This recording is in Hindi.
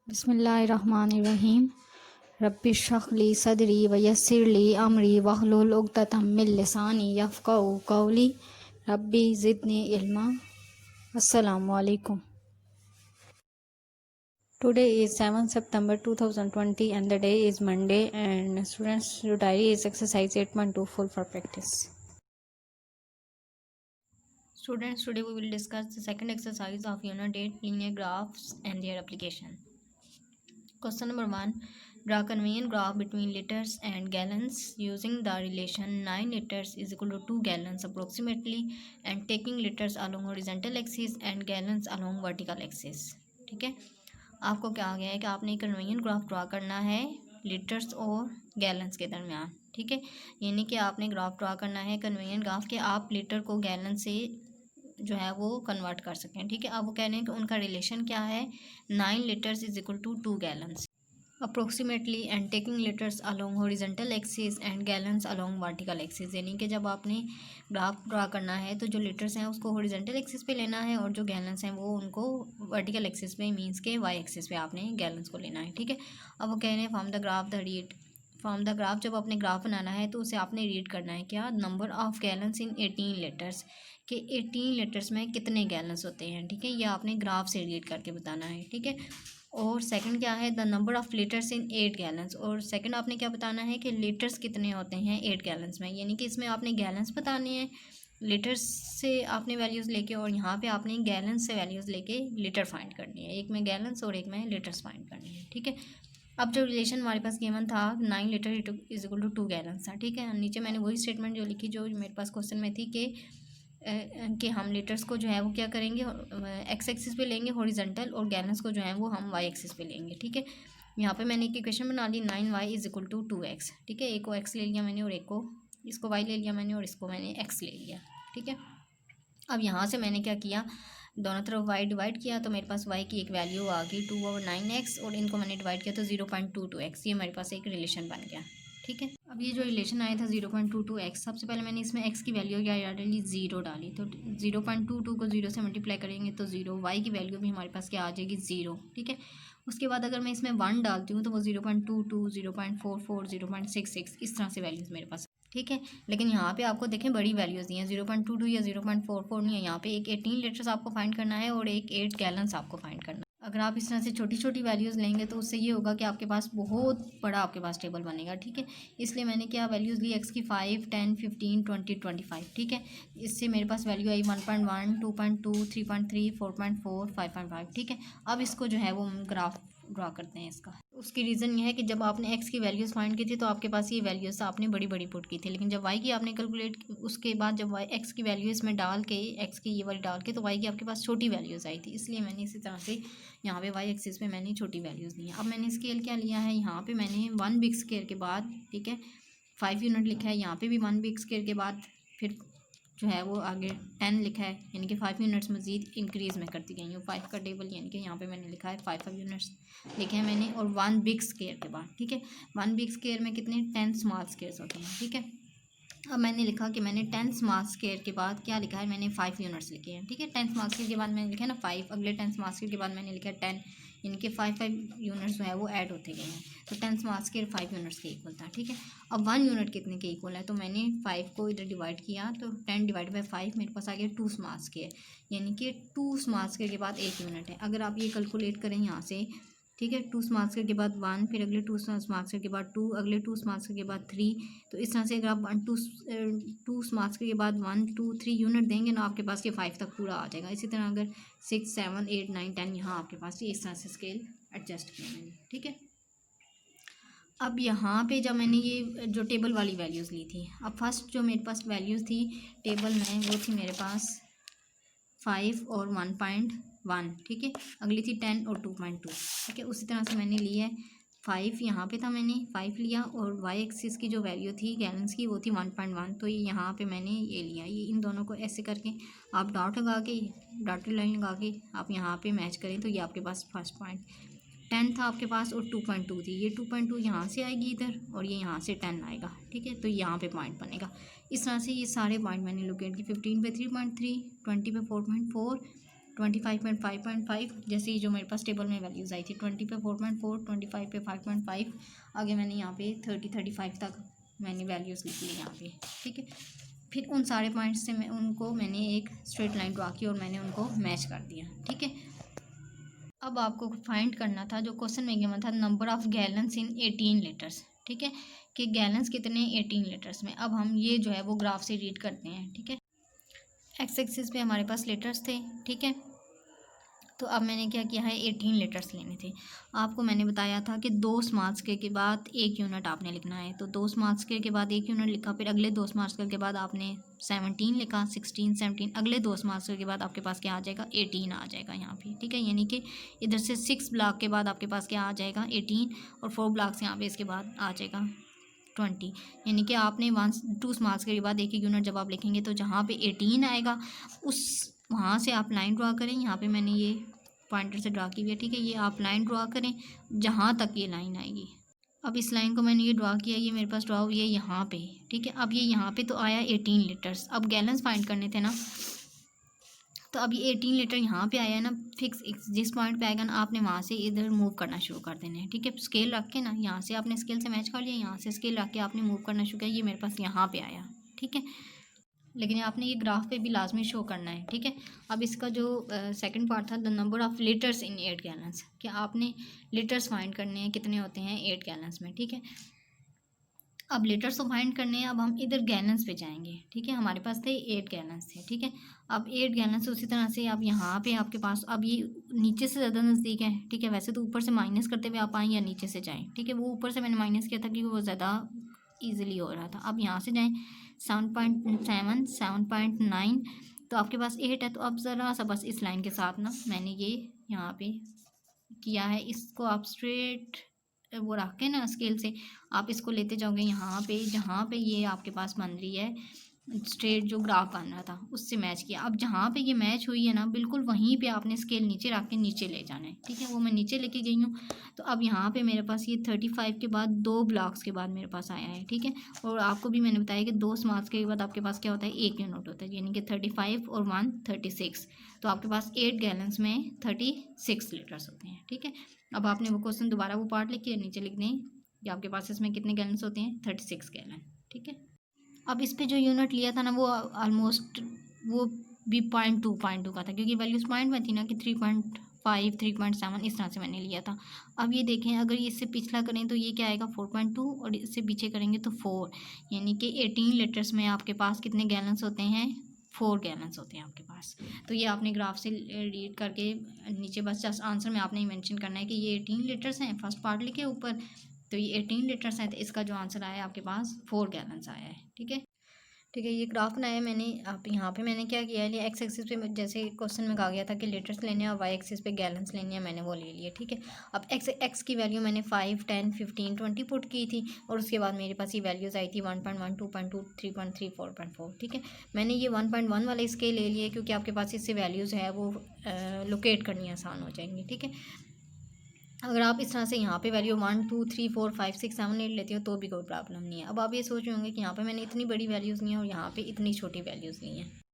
बिस्मिल्लाहिर्रहमानिर्रहीम। रब्बिश्रह ली सदरी वयस्सिर ली अमरी वहलुल उक़दतम मिन लिसानी यफ़क़हू क़ौली। रब्बी ज़िदनी इल्मा। अस्सलामु अलैकुम। Today is 7 September 2020 and the day is Monday, and students, your diary is exercise 8.2 full for practice. Students, today we will discuss the second exercise of unit 8, linear graphs and their application. Question number 1. Draw a convenient graph between liters and gallons using the relation 9 liters is equal to 2 gallons approximately, and taking liters along horizontal axis and gallons along vertical axis. ठीक है, आपको क्या आ गया है कि आपने एक कन्वेनियंट ग्राफ ड्रा करना है लीटर्स और गैलन्स के दरमियान। ठीक है, यानी कि आपने ग्राफ ड्रा करना है कन्वेनियंट ग्राफ के आप लीटर को गैलन से जो है वो कन्वर्ट कर सकें। ठीक है, अब वो कह रहे हैं कि उनका रिलेशन क्या है, 9 litres is equal to 2 gallons approximately, and taking litres along horizontal axis and gallons along vertical axis. यानी कि जब आपने ग्राफ ड्रा करना है तो जो लीटर्स हैं उसको हॉरिजॉन्टल एक्सिस पे लेना है और जो गैलन्स हैं वो उनको वर्टिकल एक्सिस पे, मींस के वाई एक्सिस पे आपने गैलन्स को लेना है। ठीक है, अब वो कह रहे हैं फ्रॉम द ग्राफ जब आपने ग्राफ बनाना है तो उसे आपने रीड करना है क्या, number of gallons in 18 litres, कि 18 लीटर्स में कितने गैलन्स होते हैं। ठीक है, ये आपने ग्राफ से रीड करके बताना है। ठीक है, और सेकंड क्या है, the number of litres in 8 gallons, और सेकंड आपने क्या बताना है कि लीटर्स कितने होते हैं 8 गैलन्स में। यानी कि इसमें आपने गैलन्स बताने हैं लीटर्स से आपने वैल्यूज़ लेके, और यहाँ पे आपने गैलन्स से वैल्यूज़ लेके लीटर फाइंड करनी है। एक में गैलन्स और एक में लीटर्स फाइंड करनी है। ठीक है, अब जो रिलेशन हमारे पास गिवन था 9 litre is equal to 2 gallons था। ठीक है, नीचे मैंने वही स्टेटमेंट जो लिखी जो मेरे पास क्वेश्चन में थी कि हम लीटर्स को जो है वो क्या करेंगे, एक्स एक्सिस पे लेंगे हॉरिजॉन्टल, और गैलन्स को जो है वो हम वाई एक्सिस पे लेंगे। ठीक है, यहाँ पे मैंने एक इक्वेशन बना ली 9y is equal to 2x। ठीक है, एक को x ले लिया मैंने और एक को इसको y ले लिया मैंने और इसको मैंने x ले लिया। ठीक है, अब यहाँ से मैंने क्या किया, दोनों तरफ y डिवाइड किया तो मेरे पास y की एक वैल्यू आ गई 2/9x, और इनको मैंने डिवाइड किया तो 0.22x। ये मेरे पास एक रिलेशन बन गया। ठीक है, अब ये जो रिलेशन आया था 0.22x, सबसे पहले मैंने इसमें x की वैल्यू क्या डाली, 0 डाली। तो 0.22 को 0 से मल्टीप्लाई करेंगे तो 0, y की वैल्यू भी हमारे पास क्या आ जाएगी, 0। ठीक है, उसके बाद अगर मैं इसमें 1 डालती हूँ तो वो 0.22, 0.44, 0.66 इस तरह से वैल्यूज़ मेरे पास। ठीक है, लेकिन यहाँ पे आपको देखें बड़ी वैल्यूज़ दी हैं, 0.22 या 0.44 नहीं है। यहाँ पे एक 18 लीटर्स आपको फाइंड करना है और एक 8 गैलन्स आपको फाइंड करना है। अगर आप इस तरह से छोटी छोटी वैल्यूज़ लेंगे तो उससे ये होगा कि आपके पास बहुत बड़ा आपके पास टेबल बनेगा। ठीक है, इसलिए मैंने क्या वैल्यूज़ ली, एक्स की 5, 10, 15, 20, 25। ठीक है, इससे मेरे पास वैल्यू आई 1.1, 2.2, 3.3, 4.4, 5.5। ठीक है, अब इसको जो है वो ग्राफ ड्रा करते हैं इसका। उसकी रीज़न ये है कि जब आपने एक्स की वैल्यूज़ फाइंड की थी तो आपके पास ये वैल्यूज़ आपने बड़ी बड़ी पुट की थी, लेकिन जब वाई की आपने कैलकुलेट उसके बाद जब वाई एक्स की वैल्यू इसमें डाल के, एक्स की ये वाली डाल के, तो वाई की आपके पास छोटी वैल्यूज़ आई थी। इसलिए मैंने इसी तरह से यहाँ पे वाई एक्सिस पे मैंने छोटी वैल्यूज़ ली हैं। अब मैंने स्केल क्या लिया है, यहाँ पे मैंने 1 बिग स्केयर के बाद, ठीक है, 5 यूनिट लिखा है। यहाँ पे भी 1 बिग स्केयर के बाद फिर जो है वो आगे 10 लिखा है, यानी कि 5 यूनिट्स मज़ीद इंक्रीज़ में करती गई हूँ। 5 का टेबल यानी कि यहाँ पे मैंने लिखा है 5 यूनिट्स लिखे हैं मैंने, और 1 बिग स्केयर के बाद। ठीक है, 1 बिग स्केयर में कितने 10 स्मॉल स्केयर्स होते हैं। ठीक है, अब मैंने लिखा कि मैंने 10 स्मॉल स्केयर के बाद क्या लिखा है, मैंने 5 यूनिट्स लिखे हैं। ठीक है, 10 स्मॉल स्केयर के बाद मैंने लिखा है ना 5, अगले 10 स्मॉल स्केयर के बाद मैंने लिखा है 10, यानी कि 5 यूनिट्स जो है वो ऐड होते गए हैं। तो 10 स्मॉल स्केयर 5 यूनिट्स के इक्वल था। ठीक है, अब 1 यूनिट कितने के इक्वल है, तो मैंने 5 को इधर डिवाइड किया तो 10 डिवाइड बाई 5 मेरे पास आ गया 2 स्मॉल स्केयर, यानी कि 2 स्मॉल स्केयर के बाद 1 यूनिट है। अगर आप ये कैलकुलेट करें यहाँ से, ठीक है, 2 स्मॉल स्केयर के बाद 1, फिर अगले 2 स्मॉल स्केयर के बाद 2, अगले 2 स्मॉल स्केयर के बाद 3, तो इस तरह से अगर आप 2 स्मॉल स्केयर के बाद 1, 2, 3 यूनिट देंगे ना, आपके पास ये 5 तक पूरा आ जाएगा। इसी तरह अगर 6, 7, 8, 9, 10 यहाँ आपके पास ये इस तरह से स्केल एडजस्ट किया मैंने। ठीक है, अब यहाँ पे जब मैंने ये जो टेबल वाली वैल्यूज़ ली थी, अब फर्स्ट जो मेरे पास वैल्यूज़ थी टेबल में वो थी मेरे पास 5 और 1.1। ठीक है, अगली थी 10 और 2.2। ठीक है, उसी तरह से मैंने लिया है 5, यहाँ पे था मैंने 5 लिया, और वाई एक्सिस की जो वैल्यू थी गैलन्स की वो थी 1.1, तो ये यहाँ पे मैंने ये लिया। ये इन दोनों को ऐसे करके आप डॉट लगा के, डॉटेड लाइन लगा के आप यहाँ पे मैच करें तो ये आपके पास फर्स्ट पॉइंट 10 था आपके पास और 2.2 थी। ये 2.2 यहाँ से आएगी इधर, और ये यहाँ से 10 आएगा। ठीक है, तो यहाँ पे पॉइंट बनेगा। इस तरह से ये सारे पॉइंट मैंने लोकेट की। 15 पे 3.3, 20 पे 4.4, 25.5.5, जैसे ही जो मेरे पास टेबल में वैल्यूज़ आई थी 20 पे 4.4, 25 पे 5.5, आगे मैंने यहाँ पे 35 तक मैंने वैल्यूज़ लिख ली यहाँ पे, ठीक है। फिर उन सारे पॉइंट्स से मैंने एक स्ट्रेट लाइन ड्रा की और मैंने उनको मैच कर दिया, ठीक है। अब आपको फाइंड करना था, जो क्वेश्चन में गिवन था, number of gallons in 18 litres, ठीक है, कि गैलन्स कितने 18 लीटर्स में। अब हम ये जो है वो ग्राफ से रीड करते हैं, ठीक है। एक्स एक्सिस पे हमारे पास लीटर्स थे, ठीक है। तो अब मैंने क्या किया है, 18 लीटर्स लेने थे। आपको मैंने बताया था कि 2 स्मॉल स्केल के बाद 1 यूनिट आपने लिखना है, तो 2 स्मॉल स्केल के बाद 1 यूनिट लिखा, फिर अगले 2 स्मॉल स्केल के बाद आपने 17 लिखा, 16 17, अगले 2 स्मॉल स्केल के बाद आपके पास क्या आ जाएगा, 18 आ जाएगा यहाँ पे, ठीक है। यानी कि इधर से 6 ब्लॉक के बाद आपके पास क्या आ जाएगा, 18, और 4 ब्लॉक्स यहाँ पे इसके बाद आ जाएगा 20। यानी कि आपने 2 स्मॉल स्केल के बाद 1 यूनिट जब आप लिखेंगे तो जहाँ पे 18 आएगा उस वहाँ से आप लाइन ड्रा करें। यहाँ पे मैंने ये पॉइंटर से ड्रा की हुई है, ठीक है। ये आप लाइन ड्रा करें जहाँ तक ये लाइन आएगी। अब इस लाइन को मैंने ये ड्रा किया, ये मेरे पास ड्रा हुई है यहाँ पे, ठीक है। अब ये यहाँ पे तो आया 18 लीटर्स। अब गैलन्स फाइंड करने थे ना, तो अब ये 18 लीटर यहाँ पे आया है ना, फिक्स जिस पॉइंट पे आएगा ना आपने वहाँ से इधर मूव करना शुरू कर देना है, ठीक है। स्केल रख के ना, यहाँ से आपने स्केल से मैच कर लिया, यहाँ से स्केल रख के आपने मूव करना शुरू किया, ये मेरे पास यहाँ पे आया, ठीक है। लेकिन आपने ये ग्राफ पे भी लाजमी शो करना है, ठीक है। अब इसका जो सेकंड पार्ट था, the number of litres in 8 gallons, कि आपने लीटर्स फाइंड करने हैं, कितने होते हैं 8 गैलन्स में, ठीक है। अब लीटर्स तो फाइंड करने हैं, अब हम इधर गैलन्स पे जाएंगे, ठीक है। हमारे पास थे 8 गैलन्स थे, ठीक है। अब 8 गैलन्स उसी तरह से अब यहाँ पे आपके पास, अब ये नीचे से ज़्यादा नज़दीक है, ठीक है। वैसे तो ऊपर से माइनस करते हुए आप आएँ या नीचे से जाएँ, ठीक है। वो ऊपर से मैंने माइनस किया था क्योंकि वो ज़्यादा ईजिली हो रहा था। अब यहाँ से जाएँ 7.7, 7.9, तो आपके पास 8 है। तो अब ज़रा सा बस इस लाइन के साथ ना मैंने ये यहाँ पे किया है, इसको आप स्ट्रेट वो रख के ना स्केल से आप इसको लेते जाओगे यहाँ पे, जहाँ पे ये आपके पास बन रही है स्ट्रेट जो ग्राफ बन रहा था उससे मैच किया। अब जहाँ पे ये मैच हुई है ना, बिल्कुल वहीं पे आपने स्केल नीचे रख के नीचे ले जाना है, ठीक है। वो मैं नीचे लेके गई हूँ। तो अब यहाँ पे मेरे पास ये 35 के बाद 2 ब्लॉक्स के बाद मेरे पास आया है, ठीक है। और आपको भी मैंने बताया कि 2 स्मॉल के बाद आपके पास क्या होता है, 1 यूनिट होता है, यानी कि 35 और 1 36। तो आपके पास 8 गैलन्स में 36 लीटर्स होते हैं, ठीक है। अब आपने वो क्वेश्चन दोबारा वो पार्ट लिख के नीचे लिख दें कि आपके पास इसमें कितने गैलन्स होते हैं, 36 गैलन, ठीक है। अब इस पे जो यूनिट लिया था ना वो ऑलमोस्ट वो भी 0.2 का था, क्योंकि वैल्यूज पॉइंट में थी ना कि 3.5 3.7 इस तरह से मैंने लिया था। अब ये देखें, अगर इससे पिछला करें तो ये क्या आएगा 4.2, और इससे पीछे करेंगे तो 4, यानी कि 18 लीटर्स में आपके पास कितने गैलन्स होते हैं, 4 गैलन्स होते हैं आपके पास। तो ये आपने ग्राफ से रीड करके नीचे बस जस्ट आंसर में आपने मेंशन करना है कि ये 18 लीटर्स हैं, फर्स्ट पार्ट लिखे ऊपर, तो ये 18 लीटर्स हैं, तो इसका जो आंसर आया है आपके पास 4 गैलन्स आया है, ठीक है। ठीक है, ये ग्राफ बनाया मैंने। आप यहाँ पे मैंने क्या किया है, एक्स एक्सिस पे जैसे क्वेश्चन में कहा गया था कि लीटर्स लेने हैं और वाई एक्सिस पे गैलन्स लेने हैं, मैंने वो ले लिए, ठीक है। अब एक्स की वैल्यू मैंने 5 10 15 20 पुट की थी, और उसके बाद मेरे पास ये वैल्यूज़ आई थी 1.1 2.2 3.3 4.4, ठीक है। मैंने ये 1.1 वाले इसके ले लिए क्योंकि आपके पास इससे वैल्यूज़ है वो लोकेट करनी आसान हो जाएंगी, ठीक है। अगर आप इस तरह से यहाँ पे वैल्यू 1 2 3 4 5 6 7 8 लेते हो तो भी कोई प्रॉब्लम नहीं है। अब आप ये सोच रहे होंगे कि यहाँ पे मैंने इतनी बड़ी वैल्यूज़ ली हैं और यहाँ पे इतनी छोटी वैल्यूज़ ली हैं।